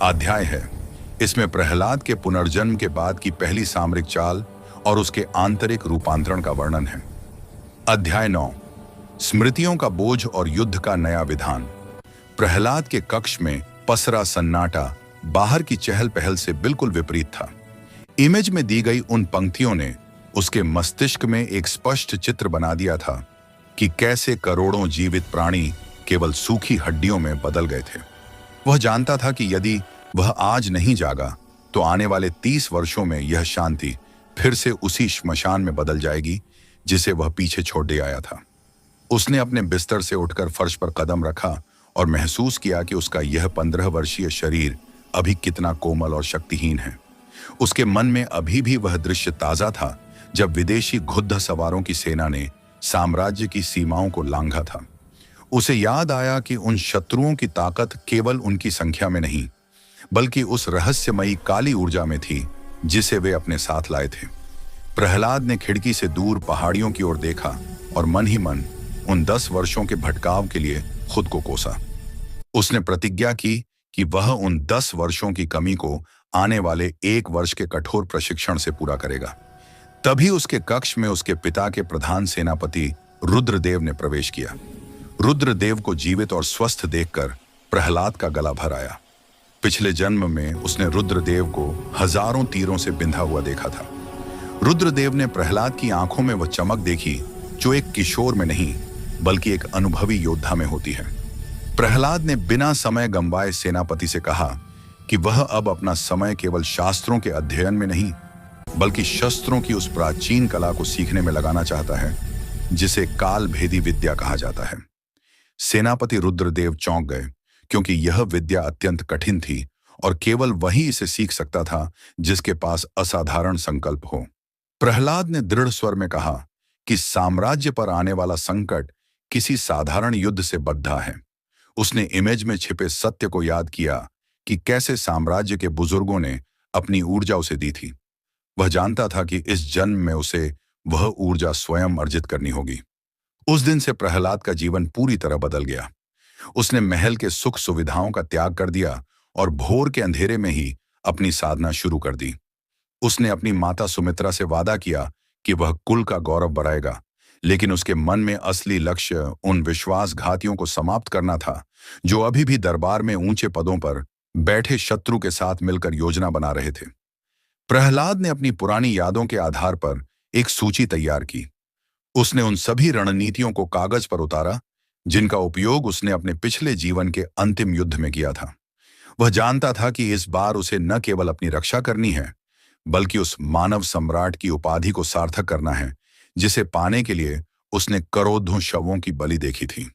अध्याय है। इसमें प्रहलाद के पुनर्जन्म के बाद की पहली सामरिक चाल और उसके आंतरिक रूपांतरण का वर्णन है। अध्याय 9, स्मृतियों का बोझ और युद्ध का नया विधान। प्रहलाद के कक्ष में पसरा सन्नाटा बाहर की चहल पहल से बिल्कुल विपरीत था। इमेज में दी गई उन पंक्तियों ने उसके मस्तिष्क में एक स्पष्ट चित्र बना दिया था कि कैसे करोड़ों जीवित प्राणी केवल सूखी हड्डियों में बदल गए थे। वह जानता था कि यदि वह आज नहीं जागा तो आने वाले 30 वर्षों में यह शांति फिर से उसी श्मशान में बदल जाएगी जिसे वह पीछे छोड़ दे आया था। उसने अपने बिस्तर से उठकर फर्श पर कदम रखा और महसूस किया कि उसका यह 15 वर्षीय शरीर अभी कितना कोमल और शक्तिहीन है। उसके मन में अभी भी वह दृश्य ताजा था जब विदेशी घुद्ध सवारों की सेना ने साम्राज्य की सीमाओं को लांघा था। उसे याद आया कि उन शत्रुओं की ताकत केवल उनकी संख्या में नहीं बल्कि उस रहस्यमयी काली ऊर्जा में थी जिसे वे अपने साथ लाए थे। प्रहलाद ने खिड़की से दूर पहाड़ियों की ओर देखा और मन ही मन उन 10 वर्षों के भटकाव के लिए खुद को कोसा। उसने प्रतिज्ञा की कि वह उन 10 वर्षों की कमी को आने वाले 1 वर्ष के कठोर प्रशिक्षण से पूरा करेगा। तभी उसके कक्ष में उसके पिता के प्रधान सेनापति रुद्रदेव ने प्रवेश किया। रुद्रदेव को जीवित और स्वस्थ देखकर प्रहलाद का गला भर आया। पिछले जन्म में उसने रुद्रदेव को हजारों तीरों से बिंधा हुआ देखा था। रुद्रदेव ने प्रहलाद की आंखों में वह चमक देखी जो एक किशोर में नहीं बल्कि एक अनुभवी योद्धा में होती है। प्रहलाद ने बिना समय गंवाए सेनापति से कहा कि वह अब अपना समय केवल शास्त्रों के अध्ययन में नहीं बल्कि शस्त्रों की उस प्राचीन कला को सीखने में लगाना चाहता है जिसे काल भेदी विद्या कहा जाता है। सेनापति रुद्रदेव चौंक गए क्योंकि यह विद्या अत्यंत कठिन थी और केवल वही इसे सीख सकता था जिसके पास असाधारण संकल्प हो। प्रहलाद ने दृढ़ स्वर में कहा कि साम्राज्य पर आने वाला संकट किसी साधारण युद्ध से बद्धा है। उसने इमेज में छिपे सत्य को याद किया कि कैसे साम्राज्य के बुजुर्गों ने अपनी ऊर्जा उसे दी थी। वह जानता था कि इस जन्म में उसे वह ऊर्जा स्वयं अर्जित करनी होगी। उस दिन से प्रहलाद का जीवन पूरी तरह बदल गया। उसने महल के सुख सुविधाओं का त्याग कर दिया और भोर के अंधेरे में ही अपनी साधना शुरू कर दी। उसने अपनी माता सुमित्रा से वादा किया कि वह कुल का गौरव बढ़ाएगा, लेकिन उसके मन में असली लक्ष्य उन विश्वासघातियों को समाप्त करना था जो अभी भी दरबार में ऊंचे पदों पर बैठे शत्रु के साथ मिलकर योजना बना रहे थे। प्रहलाद ने अपनी पुरानी यादों के आधार पर एक सूची तैयार की। उसने उन सभी रणनीतियों को कागज पर उतारा जिनका उपयोग उसने अपने पिछले जीवन के अंतिम युद्ध में किया था। वह जानता था कि इस बार उसे न केवल अपनी रक्षा करनी है बल्कि उस मानव सम्राट की उपाधि को सार्थक करना है जिसे पाने के लिए उसने करोड़ों शवों की बलि देखी थी।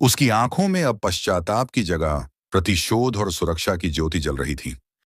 उसकी आंखों में अब पश्चाताप की जगह प्रतिशोध और सुरक्षा की ज्योति जल रही थी।